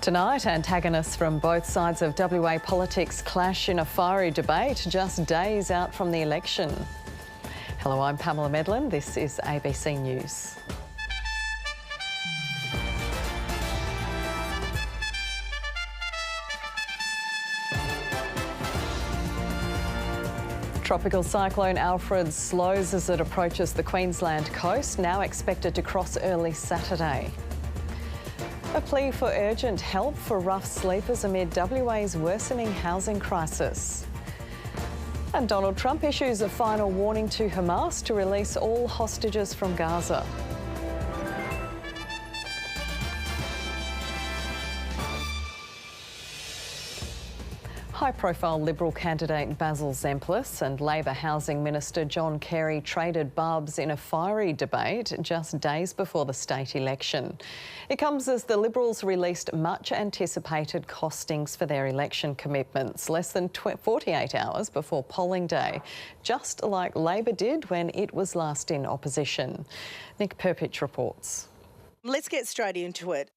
Tonight, antagonists from both sides of WA politics clash in a fiery debate just days out from the election. Hello, I'm Pamela Medlen. This is ABC News. Tropical cyclone Alfred slows as it approaches the Queensland coast, now expected to cross early Saturday. A plea for urgent help for rough sleepers amid WA's worsening housing crisis. And Donald Trump issues a final warning to Hamas to release all hostages from Gaza. High-profile Liberal candidate Basil Zempilas and Labor Housing Minister John Kerry traded barbs in a fiery debate just days before the state election. It comes as the Liberals released much-anticipated costings for their election commitments, less than 48 hours before polling day, just like Labor did when it was last in opposition. Nick Perpich reports. Let's get straight into it.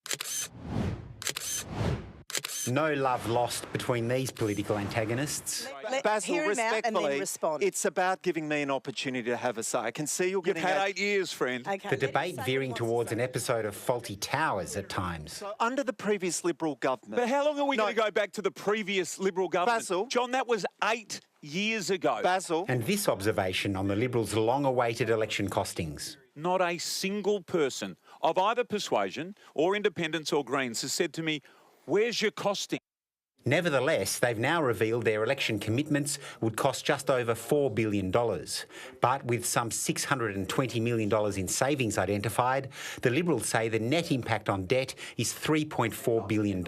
No love lost between these political antagonists. Basil, hear him out and then respectfully, respond. it's about giving me an opportunity to have a say. I can see you're You've getting had 8 years, friend. Okay. The debate veering towards an episode of Faulty Towers at times. Under the previous Liberal government... But how long are we going to go back to the previous Liberal government? Basil. John, that was 8 years ago. Basil... And this observation on the Liberals' long-awaited election costings. Not a single person of either persuasion or independence or Greens has said to me, where's your costing? Nevertheless, they've now revealed their election commitments would cost just over $4 billion. But with some $620 million in savings identified, the Liberals say the net impact on debt is $3.4 billion,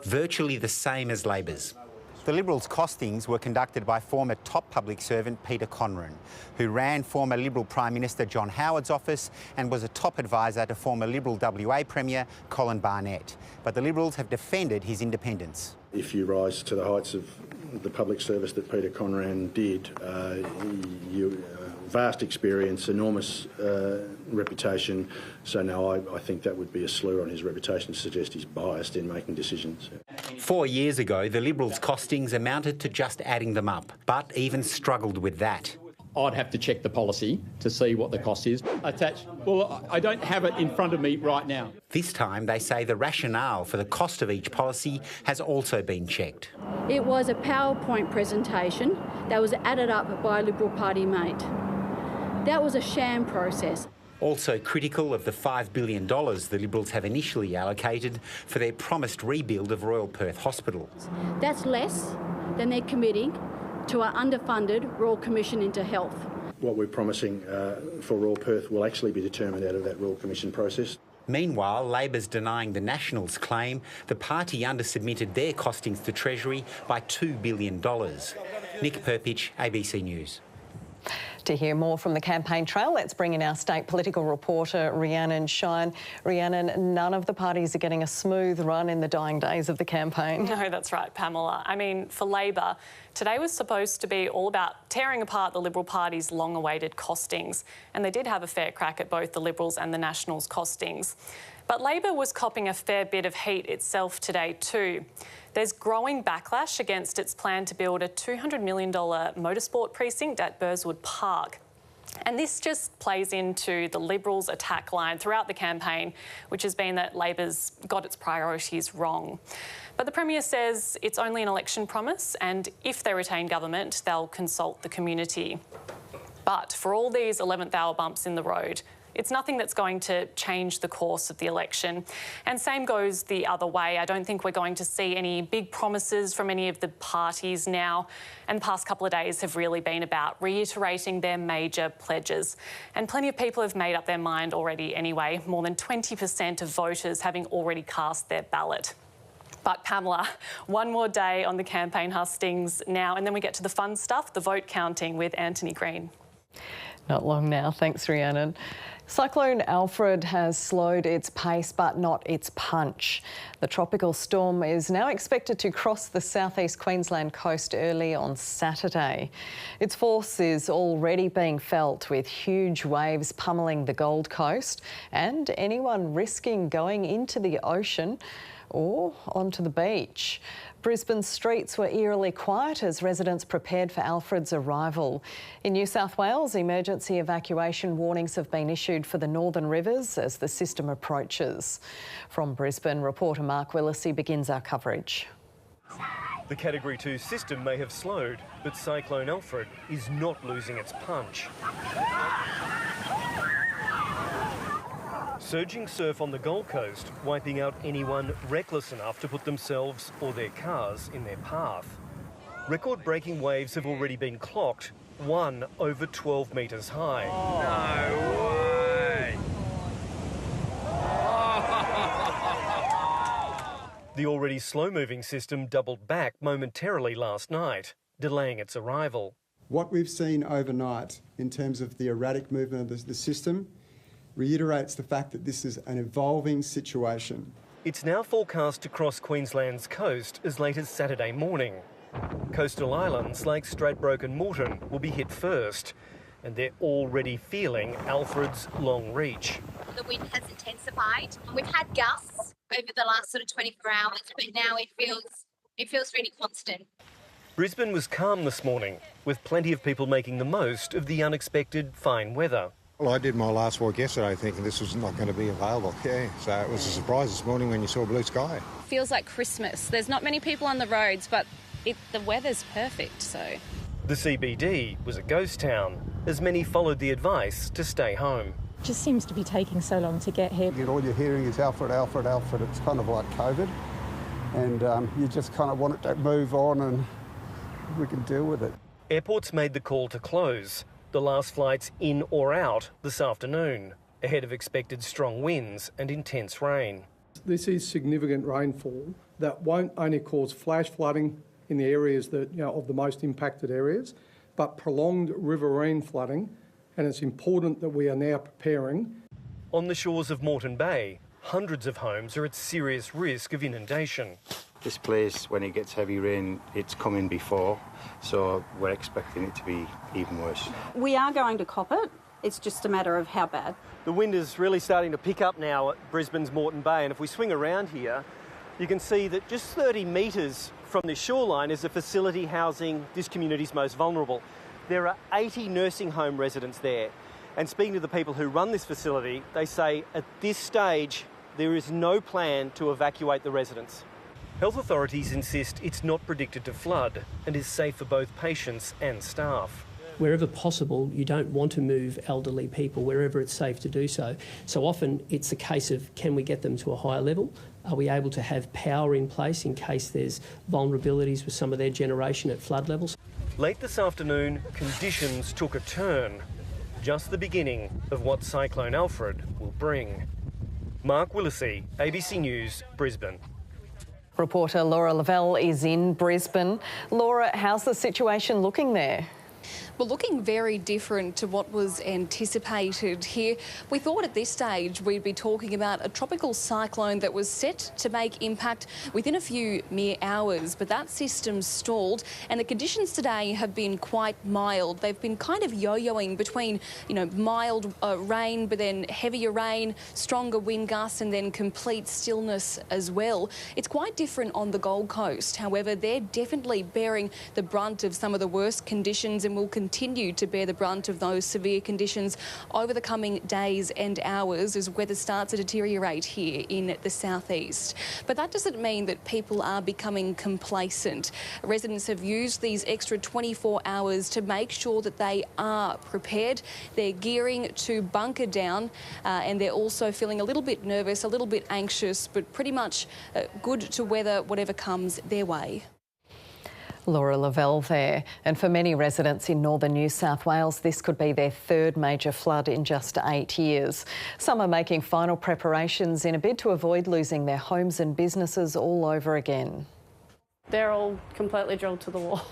virtually the same as Labor's. The Liberals' costings were conducted by former top public servant Peter Conran, who ran former Liberal Prime Minister John Howard's office and was a top advisor to former Liberal WA Premier Colin Barnett. But the Liberals have defended his independence. If you rise to the heights of the public service that Peter Conran did, vast experience, enormous reputation. So no, I think that would be a slur on his reputation to suggest he's biased in making decisions. 4 years ago, the Liberals' costings amounted to just adding them up, but even struggled with that. I'd have to check the policy to see what the cost is. Well, I don't have it in front of me right now. This time, they say the rationale for the cost of each policy has also been checked. It was a PowerPoint presentation that was added up by a Liberal Party mate. That was a sham process. Also critical of the $5 billion the Liberals have initially allocated for their promised rebuild of Royal Perth Hospital. That's less than they're committing to our underfunded Royal Commission into Health. What we're promising for Royal Perth will actually be determined out of that Royal Commission process. Meanwhile, Labor's denying the Nationals' claim the party undersubmitted their costings to Treasury by $2 billion. Nick Perpich, ABC News. To hear more from the campaign trail, let's bring in our state political reporter, Rhiannon Shine. Rhiannon, none of the parties are getting a smooth run in the dying days of the campaign. No, that's right, Pamela. I mean, for Labor, today was supposed to be all about tearing apart the Liberal Party's long-awaited costings, and they did have a fair crack at both the Liberals and the Nationals' costings. But Labor was copping a fair bit of heat itself today too. There's growing backlash against its plan to build a $200 million motorsport precinct at Burswood Park. And this just plays into the Liberals' attack line throughout the campaign, which has been that Labor's got its priorities wrong. But the Premier says it's only an election promise, and if they retain government, they'll consult the community. But for all these 11th hour bumps in the road, it's nothing that's going to change the course of the election. And same goes the other way. I don't think we're going to see any big promises from any of the parties now. And the past couple of days have really been about reiterating their major pledges. And plenty of people have made up their mind already anyway, more than 20% of voters having already cast their ballot. But Pamela, one more day on the campaign hustings now, and then we get to the fun stuff, the vote counting with Anthony Green. Not long now. Thanks, Rhiannon. Cyclone Alfred has slowed its pace but not its punch. The tropical storm is now expected to cross the southeast Queensland coast early on Saturday. Its force is already being felt with huge waves pummelling the Gold Coast, and anyone risking going into the ocean Or onto the beach. Brisbane's streets were eerily quiet as residents prepared for Alfred's arrival. In New South Wales, emergency evacuation warnings have been issued for the northern rivers as the system approaches. From Brisbane, reporter Mark Willesee begins our coverage. The Category 2 system may have slowed, but Cyclone Alfred is not losing its punch. Surging surf on the Gold Coast, wiping out anyone reckless enough to put themselves or their cars in their path. Record-breaking waves have already been clocked, one over 12 metres high. No way! The already slow-moving system doubled back momentarily last night, delaying its arrival. What we've seen overnight in terms of the erratic movement of the system reiterates the fact that this is an evolving situation. It's now forecast to cross Queensland's coast as late as Saturday morning. Coastal islands like Stradbroke and Moreton will be hit first, and they're already feeling Alfred's long reach. The wind has intensified. We've had gusts over the last sort of 24 hours, but now it feels really constant. Brisbane was calm this morning, with plenty of people making the most of the unexpected fine weather. Well, I did my last walk yesterday thinking this was not going to be available, so it was a surprise this morning when you saw blue sky. Feels like Christmas. There's not many people on the roads, but the weather's perfect, so... The CBD was a ghost town, as many followed the advice to stay home. It just seems to be taking so long to get here. All you're hearing is Alfred, Alfred, Alfred. It's kind of like COVID, and you just kind of want it to move on and we can deal with it. Airports made the call to close. The last flights in or out this afternoon, ahead of expected strong winds and intense rain. This is significant rainfall that won't only cause flash flooding in the areas that, of the most impacted areas, but prolonged riverine flooding, and it's important that we are now preparing. On the shores of Moreton Bay, hundreds of homes are at serious risk of inundation. This place, when it gets heavy rain, it's coming before, so we're expecting it to be even worse. We are going to cop it. It's just a matter of how bad. The wind is really starting to pick up now at Brisbane's Moreton Bay, and if we swing around here, you can see that just 30 metres from this shoreline is a facility housing this community's most vulnerable. There are 80 nursing home residents there, and speaking to the people who run this facility, they say at this stage there is no plan to evacuate the residents. Health authorities insist it's not predicted to flood and is safe for both patients and staff. Wherever possible, you don't want to move elderly people wherever it's safe to do so. So often it's a case of, can we get them to a higher level? Are we able to have power in place in case there's vulnerabilities with some of their generation at flood levels? Late this afternoon, conditions took a turn. Just the beginning of what Cyclone Alfred will bring. Mark Willesee, ABC News, Brisbane. Reporter Laura Lavelle is in Brisbane. Laura, how's the situation looking there? Well, looking very different to what was anticipated here. We thought at this stage we'd be talking about a tropical cyclone that was set to make impact within a few mere hours, but that system stalled and the conditions today have been quite mild. They've been kind of yo-yoing between, mild rain, but then heavier rain, stronger wind gusts and then complete stillness as well. It's quite different on the Gold Coast. However, they're definitely bearing the brunt of some of the worst conditions and will continue to bear the brunt of those severe conditions over the coming days and hours as weather starts to deteriorate here in the southeast. But that doesn't mean that people are becoming complacent. Residents have used these extra 24 hours to make sure that they are prepared. They're gearing to bunker down and they're also feeling a little bit nervous, a little bit anxious, but pretty much good to weather whatever comes their way. Laura Lavelle there. And for many residents in northern New South Wales, this could be their third major flood in just 8 years. Some are making final preparations in a bid to avoid losing their homes and businesses all over again. They're all completely drilled to the wall.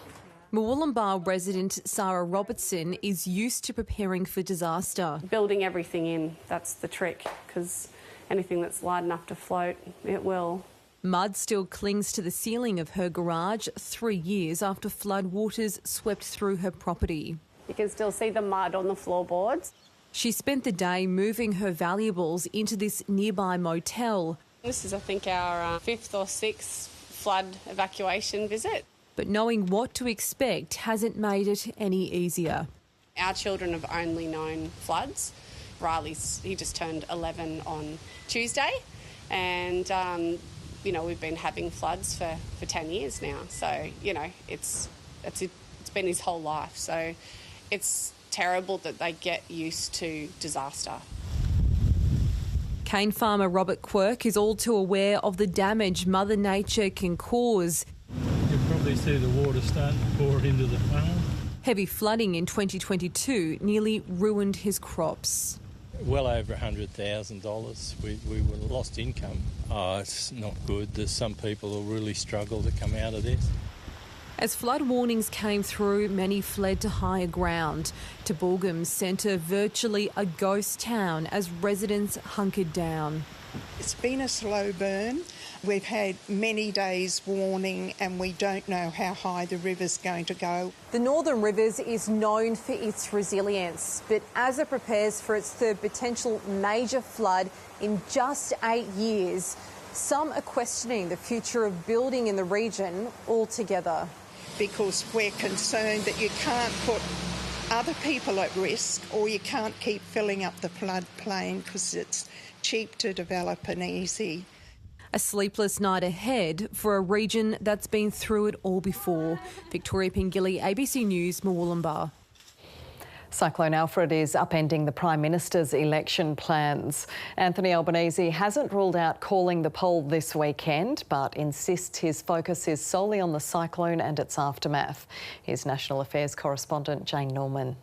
Murwillumbah resident Sarah Robertson is used to preparing for disaster. Building everything in, that's the trick, because anything that's light enough to float, it will. Mud still clings to the ceiling of her garage 3 years after flood waters swept through her property. You can still see the mud on the floorboards. She spent the day moving her valuables into this nearby motel. This is, I think, our 5th or 6th flood evacuation visit. But knowing what to expect hasn't made it any easier. Our children have only known floods. He just turned 11 on Tuesday, and we've been having floods for 10 years now. So it's been his whole life. So it's terrible that they get used to disaster. Cane farmer Robert Quirk is all too aware of the damage Mother Nature can cause. You'll probably see the water starting to pour into the funnel. Heavy flooding in 2022 nearly ruined his crops. Well over $100,000. We lost income. Oh, it's not good. There's some people who really struggle to come out of this. As flood warnings came through, many fled to higher ground. Tubbulgum's centre virtually a ghost town as residents hunkered down. It's been a slow burn. We've had many days warning and we don't know how high the river's going to go. The Northern Rivers is known for its resilience, but as it prepares for its third potential major flood in just 8 years, some are questioning the future of building in the region altogether. Because we're concerned that you can't put other people at risk, or you can't keep filling up the floodplain because it's cheap to develop and easy. A sleepless night ahead for a region that's been through it all before. Victoria Pingilly, ABC News, Murwillumbah. Cyclone Alfred is upending the Prime Minister's election plans. Anthony Albanese hasn't ruled out calling the poll this weekend, but insists his focus is solely on the cyclone and its aftermath. Here's National Affairs correspondent Jane Norman.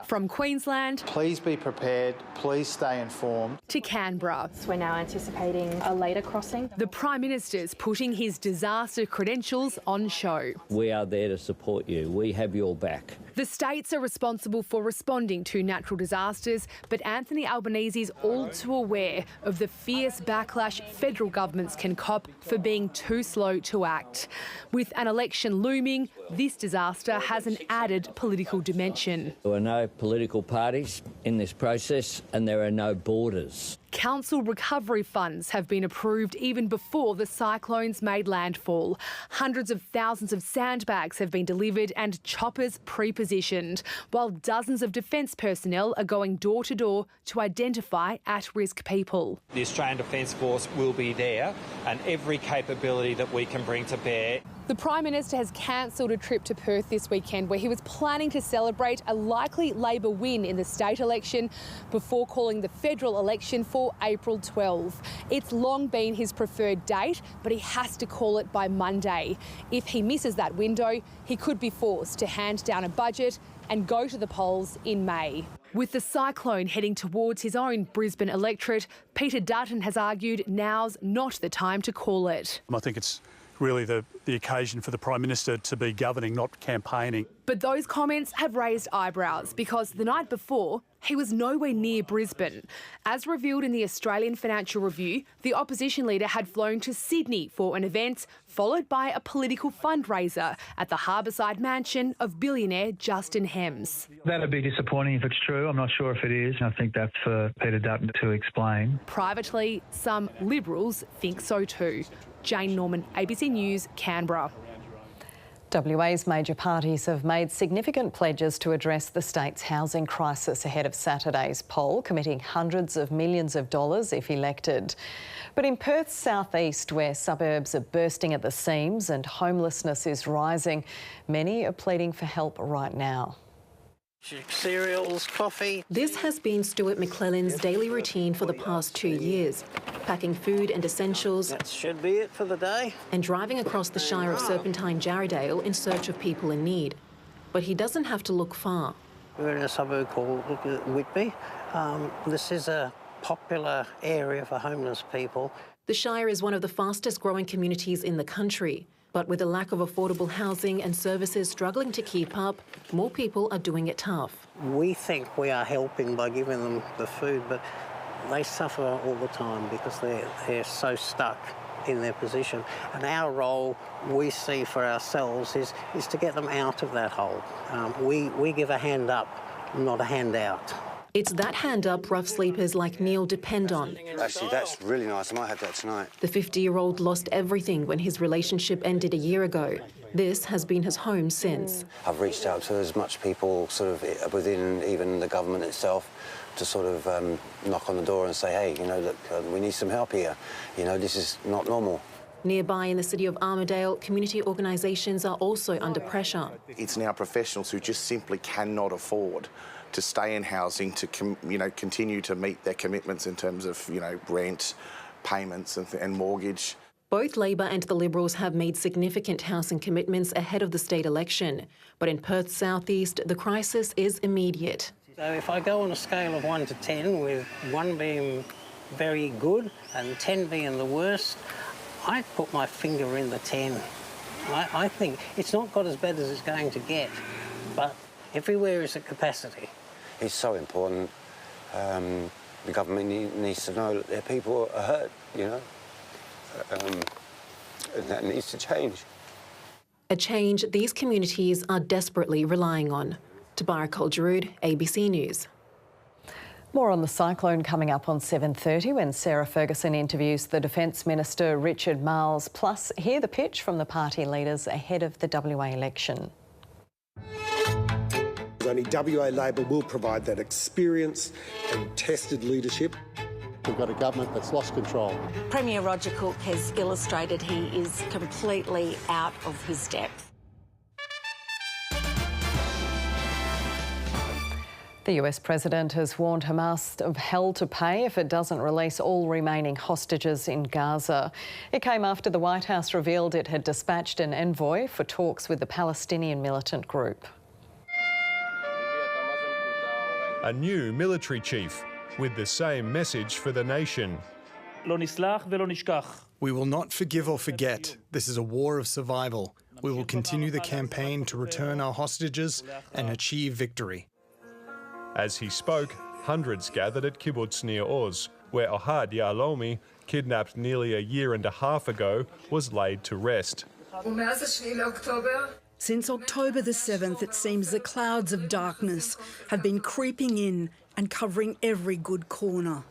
From Queensland, please be prepared, please stay informed, to Canberra. We're now anticipating a later crossing. The Prime Minister's putting his disaster credentials on show. We are there to support you. We have your back. The states are responsible for responding to natural disasters, but Anthony Albanese's all too aware of the fierce backlash federal governments can cop for being too slow to act. With an election looming, this disaster has an added political dimension. There are no political parties in this process and there are no borders. Council recovery funds have been approved even before the cyclones made landfall. Hundreds of thousands of sandbags have been delivered and choppers pre-positioned, while dozens of defence personnel are going door to door to identify at-risk people. The Australian Defence Force will be there and every capability that we can bring to bear. The Prime Minister has cancelled a trip to Perth this weekend where he was planning to celebrate a likely Labor win in the state election before calling the federal election for April 12. It's long been his preferred date, but he has to call it by Monday. If he misses that window, he could be forced to hand down a budget and go to the polls in May. With the cyclone heading towards his own Brisbane electorate, Peter Dutton has argued now's not the time to call it. I think it's really the occasion for the Prime Minister to be governing, not campaigning. But those comments have raised eyebrows because the night before, he was nowhere near Brisbane. As revealed in the Australian Financial Review, the opposition leader had flown to Sydney for an event, followed by a political fundraiser at the harbourside mansion of billionaire Justin Hems. That'd be disappointing if it's true. I'm not sure if it is. I think that's for Peter Dutton to explain. Privately, some Liberals think so too. Jane Norman, ABC News, Canberra. WA's major parties have made significant pledges to address the state's housing crisis ahead of Saturday's poll, committing hundreds of millions of dollars if elected. But in Perth's southeast, where suburbs are bursting at the seams and homelessness is rising, many are pleading for help right now. Cereals, coffee. This has been Stuart McClellan's daily routine for the past 2 years, packing food and essentials. That should be it for the day. And driving across the Shire of Serpentine Jarrahdale in search of people in need. But he doesn't have to look far. We're in a suburb called Whitby. This is a popular area for homeless people. The Shire is one of the fastest growing communities in the country. But with a lack of affordable housing and services struggling to keep up, more people are doing it tough. We think we are helping by giving them the food, but they suffer all the time because they're so stuck in their position. And our role we see for ourselves is to get them out of that hole. We give a hand up, not a hand out. It's that hand up rough sleepers like Neil depend on. Actually, that's really nice. I might have that tonight. The 50-year-old lost everything when his relationship ended a year ago. This has been his home since. I've reached out to as much people sort of within even the government itself to sort of knock on the door and say, hey, you know, look, we need some help here. You know, this is not normal. Nearby in the city of Armidale, community organisations are also under pressure. It's now professionals who just simply cannot afford to stay in housing, to continue to meet their commitments in terms of, rent, payments and mortgage. Both Labor and the Liberals have made significant housing commitments ahead of the state election. But in Perth's southeast, the crisis is immediate. So if I go on a scale of 1 to 10, with 1 being very good and 10 being the worst, I'd put my finger in the 10. I think it's not got as bad as it's going to get, but everywhere is at capacity. It's so important. The government needs to know that their people are hurt, you know, and that needs to change. A change these communities are desperately relying on. Tabara Koljarud, ABC News. More on the cyclone coming up on 7:30 when Sarah Ferguson interviews the Defence Minister Richard Marles. Plus, hear the pitch from the party leaders ahead of the WA election. Only WA Labor will provide that experience and tested leadership. We've got a government that's lost control. Premier Roger Cook has illustrated he is completely out of his depth. The US president has warned Hamas of hell to pay if it doesn't release all remaining hostages in Gaza. It came after the White House revealed it had dispatched an envoy for talks with the Palestinian militant group. A new military chief with the same message for the nation. We will not forgive or forget. This is a war of survival. We will continue the campaign to return our hostages and achieve victory. As he spoke, hundreds gathered at kibbutz near Oz, where Ohad Yahalomi, kidnapped nearly a year and a half ago, was laid to rest. Since October the 7th, it seems the clouds of darkness have been creeping in and covering every good corner.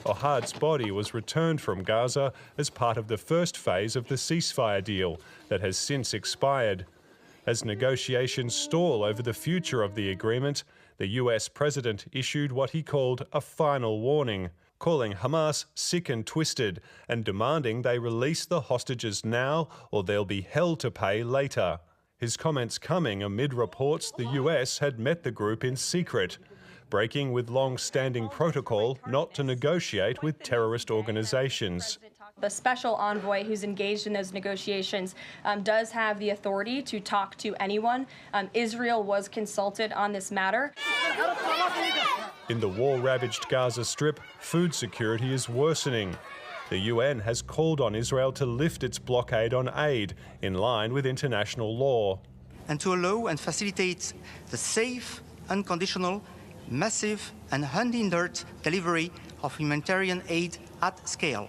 Ohad's body was returned from Gaza as part of the first phase of the ceasefire deal that has since expired. As negotiations stall over the future of the agreement, the US president issued what he called a final warning, calling Hamas sick and twisted and demanding they release the hostages now or there'll be hell to pay later. His comments coming amid reports the US had met the group in secret, breaking with long-standing protocol not to negotiate with terrorist organisations. The special envoy who's engaged in those negotiations does have the authority to talk to anyone. Israel was consulted on this matter. In the war-ravaged Gaza Strip, food security is worsening. The UN has called on Israel to lift its blockade on aid, in line with international law. And to allow and facilitate the safe, unconditional, massive and unhindered delivery of humanitarian aid at scale.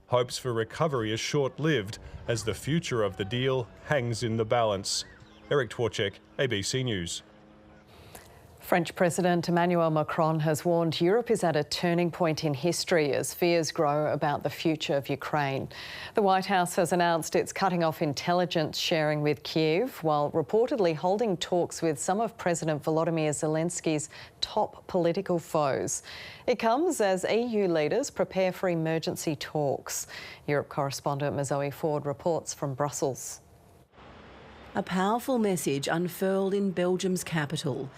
Hopes for recovery are short-lived as the future of the deal hangs in the balance. Eric Twarchek, ABC News. French President Emmanuel Macron has warned Europe is at a turning point in history as fears grow about the future of Ukraine. The White House has announced it's cutting off intelligence sharing with Kyiv, while reportedly holding talks with some of President Volodymyr Zelensky's top political foes. It comes as EU leaders prepare for emergency talks. Europe correspondent Mazoe Ford reports from Brussels. A powerful message unfurled in Belgium's capital.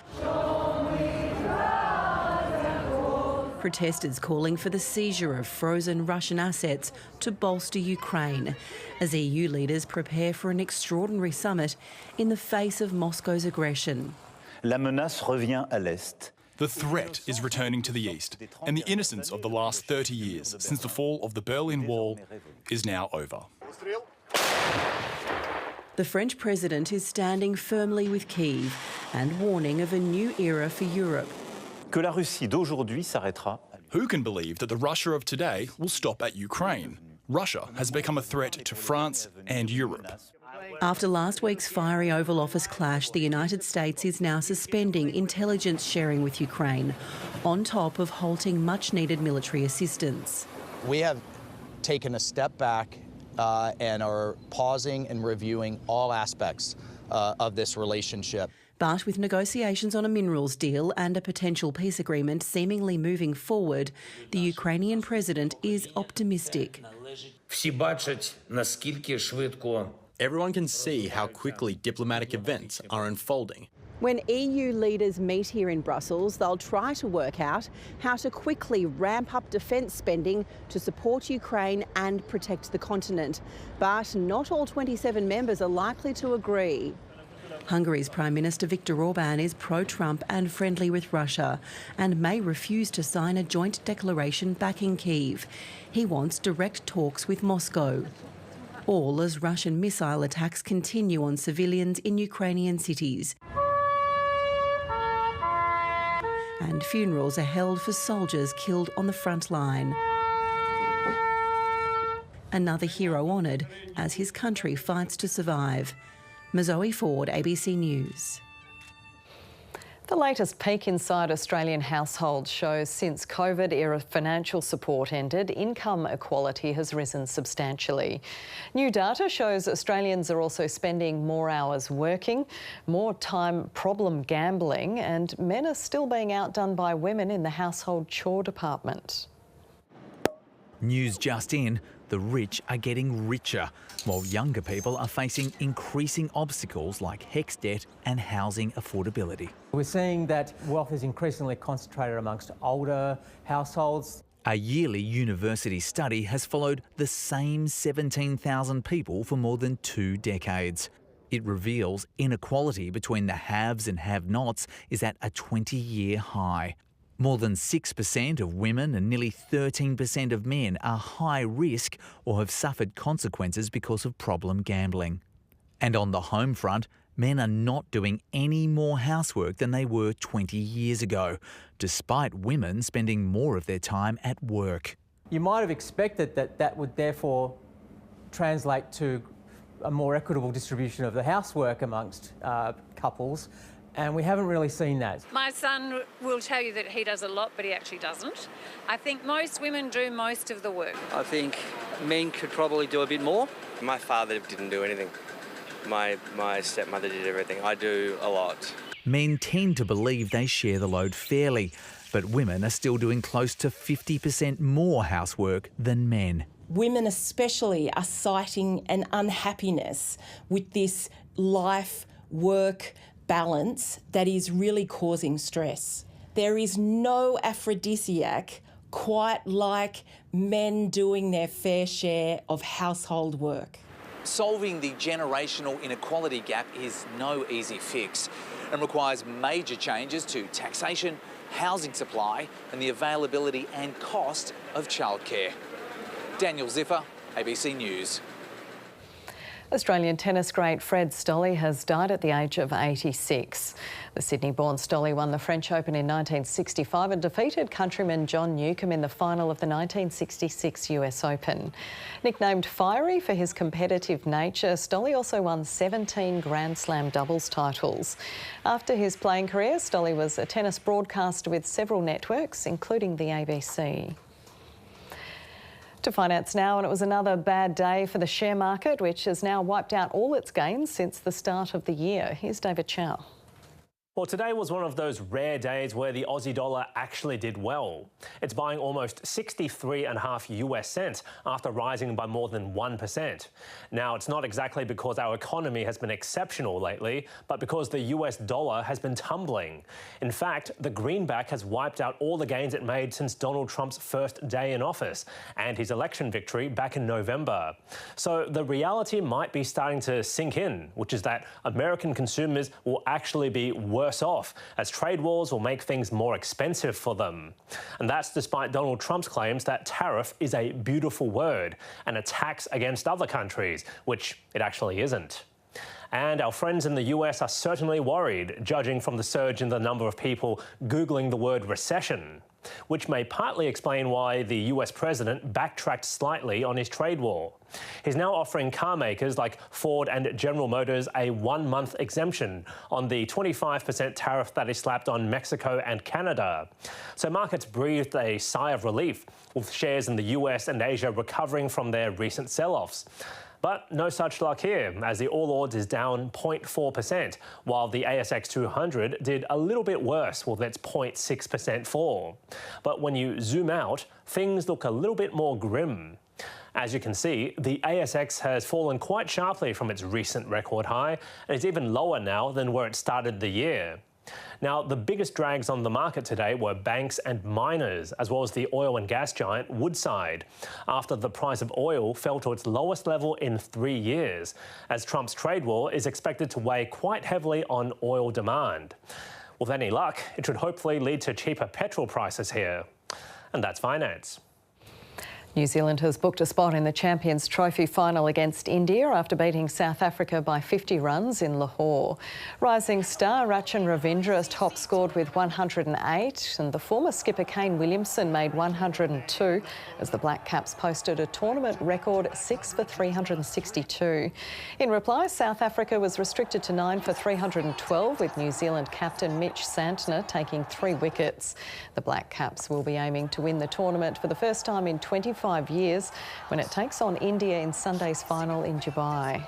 Protesters calling for the seizure of frozen Russian assets to bolster Ukraine as EU leaders prepare for an extraordinary summit in the face of Moscow's aggression. La menace revient à l'est. The threat is returning to the east, and the innocence of the last 30 years since the fall of the Berlin Wall is now over. The French president is standing firmly with Kyiv and warning of a new era for Europe. Que la Russie d'aujourd'hui s'arrêtera. Who can believe that the Russia of today will stop at Ukraine? Russia has become a threat to France and Europe. After last week's fiery Oval Office clash, the United States is now suspending intelligence sharing with Ukraine, on top of halting much-needed military assistance. We have taken a step back and are pausing and reviewing all aspects of this relationship. But with negotiations on a minerals deal and a potential peace agreement seemingly moving forward, the Ukrainian president is optimistic. Everyone can see how quickly diplomatic events are unfolding. When EU leaders meet here in Brussels, they'll try to work out how to quickly ramp up defence spending to support Ukraine and protect the continent. But not all 27 members are likely to agree. Hungary's Prime Minister Viktor Orban is pro-Trump and friendly with Russia and may refuse to sign a joint declaration backing Kyiv. He wants direct talks with Moscow. All as Russian missile attacks continue on civilians in Ukrainian cities. And funerals are held for soldiers killed on the front line. Another hero honoured as his country fights to survive. Mazoe Ford, ABC News. The latest peek inside Australian households shows since COVID-era financial support ended, income equality has risen substantially. New data shows Australians are also spending more hours working, more time problem gambling, and men are still being outdone by women in the household chore department. News just in, the rich are getting richer, while younger people are facing increasing obstacles like HECS debt and housing affordability. We're seeing that wealth is increasingly concentrated amongst older households. A yearly university study has followed the same 17,000 people for more than 2 decades. It reveals inequality between the haves and have-nots is at a 20-year high. More than 6% of women and nearly 13% of men are high risk or have suffered consequences because of problem gambling. And on the home front, men are not doing any more housework than they were 20 years ago, despite women spending more of their time at work. You might have expected that that would therefore translate to a more equitable distribution of the housework amongst couples. And we haven't really seen that. My son will tell you that he does a lot, but he actually doesn't. I think most women do most of the work. I think men could probably do a bit more. My father didn't do anything. My stepmother did everything. I do a lot. Men tend to believe they share the load fairly, but women are still doing close to 50% more housework than men. Women especially are citing an unhappiness with this life-work balance that is really causing stress. There is no aphrodisiac quite like men doing their fair share of household work. Solving the generational inequality gap is no easy fix and requires major changes to taxation, housing supply and the availability and cost of childcare. Daniel Ziffer, ABC News. Australian tennis great Fred Stolle has died at the age of 86. The Sydney-born Stolle won the French Open in 1965 and defeated countryman John Newcombe in the final of the 1966 US Open. Nicknamed fiery for his competitive nature, Stolle also won 17 Grand Slam doubles titles. After his playing career, Stolle was a tennis broadcaster with several networks, including the ABC. To finance now, and it was another bad day for the share market, which has now wiped out all its gains since the start of the year. Here's David Chow. Well, today was one of those rare days where the Aussie dollar actually did well. It's buying almost 63.5 US cents after rising by more than 1%. Now, it's not exactly because our economy has been exceptional lately, but because the US dollar has been tumbling. In fact, the greenback has wiped out all the gains it made since Donald Trump's first day in office and his election victory back in November. So the reality might be starting to sink in, which is that American consumers will actually be worse off, as trade wars will make things more expensive for them. And that's despite Donald Trump's claims that tariff is a beautiful word and a tax against other countries, which it actually isn't. And our friends in the US are certainly worried, judging from the surge in the number of people Googling the word recession, which may partly explain why the US president backtracked slightly on his trade war. He's now offering car makers like Ford and General Motors a 1-month exemption on the 25% tariff that is slapped on Mexico and Canada. So markets breathed a sigh of relief, with shares in the US and Asia recovering from their recent sell-offs. But no such luck here, as the All Ords is down 0.4%, while the ASX 200 did a little bit worse with its 0.6% fall. But when you zoom out, things look a little bit more grim. As you can see, the ASX has fallen quite sharply from its recent record high, and is even lower now than where it started the year. Now, the biggest drags on the market today were banks and miners, as well as the oil and gas giant Woodside, after the price of oil fell to its lowest level in 3 years, as Trump's trade war is expected to weigh quite heavily on oil demand. With any luck, it should hopefully lead to cheaper petrol prices here. And that's finance. New Zealand has booked a spot in the Champions Trophy final against India after beating South Africa by 50 runs in Lahore. Rising star Rachin Ravindra top scored with 108, and the former skipper Kane Williamson made 102 as the Black Caps posted a tournament record 6 for 362. In reply, South Africa was restricted to 9 for 312, with New Zealand captain Mitch Santner taking 3 wickets. The Black Caps will be aiming to win the tournament for the first time in 25 years when it takes on India in Sunday's final in Dubai.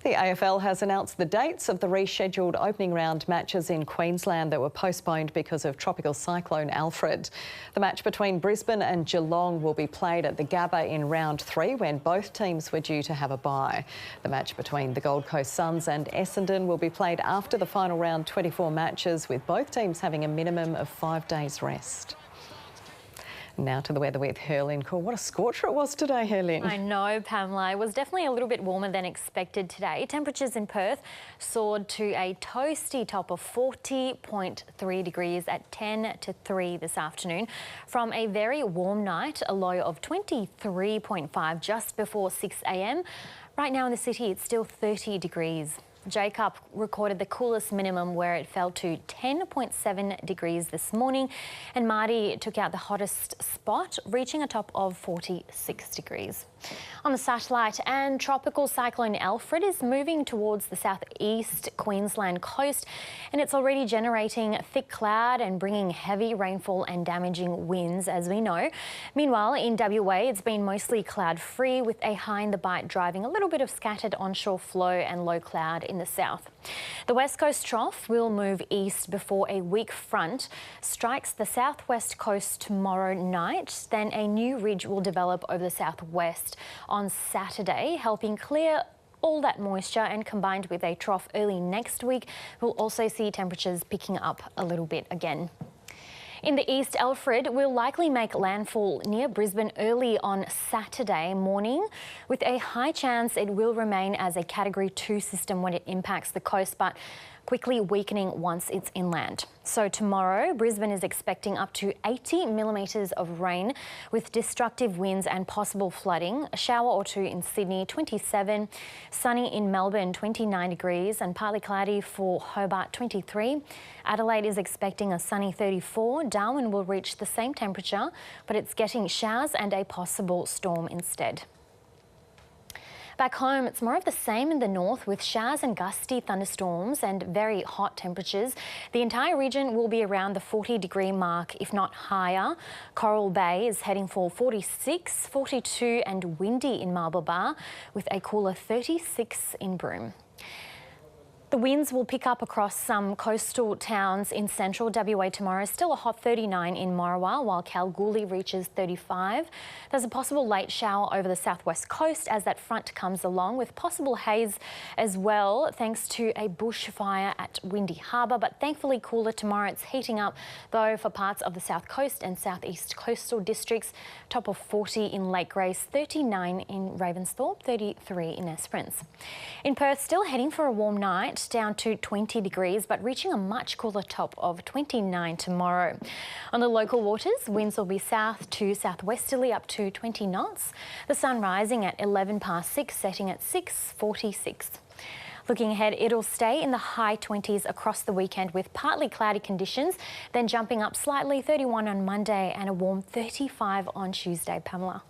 The AFL has announced the dates of the rescheduled opening round matches in Queensland that were postponed because of Tropical Cyclone Alfred. The match between Brisbane and Geelong will be played at the Gabba in round 3 when both teams were due to have a bye. The match between the Gold Coast Suns and Essendon will be played after the final round 24 matches, with both teams having a minimum of 5 days rest. Now to the weather with Herlyn. Kaur, what a scorcher it was today, Herlyn. I know, Pamela. It was definitely a little bit warmer than expected today. Temperatures in Perth soared to a toasty top of 40.3 degrees at 10 to 3 this afternoon, from a very warm night, a low of 23.5 just before 6 a.m. Right now in the city, it's still 30 degrees. Jacob recorded the coolest minimum where it fell to 10.7 degrees this morning, and Marty took out the hottest spot, reaching a top of 46 degrees. On the satellite, and Tropical Cyclone Alfred is moving towards the southeast Queensland coast, and it's already generating thick cloud and bringing heavy rainfall and damaging winds, as we know. Meanwhile, in WA, it's been mostly cloud-free, with a high in the bight driving a little bit of scattered onshore flow and low cloud in the south. The west coast trough will move east before a weak front strikes the southwest coast tomorrow night. Then a new ridge will develop over the southwest on Saturday, helping clear all that moisture, and combined with a trough early next week, we'll also see temperatures picking up a little bit again. In the east, Alfred will likely make landfall near Brisbane early on Saturday morning, with a high chance it will remain as a Category 2 system when it impacts the coast, but quickly weakening once it's inland. So tomorrow, Brisbane is expecting up to 80 millimetres of rain with destructive winds and possible flooding. A shower or two in Sydney, 27. Sunny in Melbourne, 29 degrees, and partly cloudy for Hobart, 23. Adelaide is expecting a sunny 34. Darwin will reach the same temperature, but it's getting showers and a possible storm instead. Back home, it's more of the same in the north, with showers and gusty thunderstorms and very hot temperatures. The entire region will be around the 40-degree mark, if not higher. Coral Bay is heading for 46, 42 and windy in Marble Bar, with a cooler 36 in Broome. The winds will pick up across some coastal towns in central WA tomorrow. Still a hot 39 in Morawar, while Kalgoorlie reaches 35. There's a possible late shower over the southwest coast as that front comes along, with possible haze as well, thanks to a bushfire at Windy Harbour. But thankfully cooler tomorrow. It's heating up, though, for parts of the south coast and southeast coastal districts. Top of 40 in Lake Grace, 39 in Ravensthorpe, 33 in Esperance. In Perth, still heading for a warm night, down to 20 degrees, but reaching a much cooler top of 29 tomorrow. On the local waters, winds will be south to southwesterly up to 20 knots. The sun rising at 11 past 6, setting at 6:46. Looking ahead, it'll stay in the high 20s across the weekend with partly cloudy conditions, then jumping up slightly, 31 on Monday and a warm 35 on Tuesday. Pamela.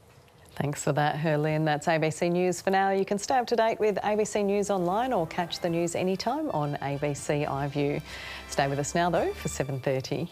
Thanks for that, Herlyn. That's ABC News for now. You can stay up to date with ABC News online or catch the news anytime on ABC iView. Stay with us now, though, for 7:30.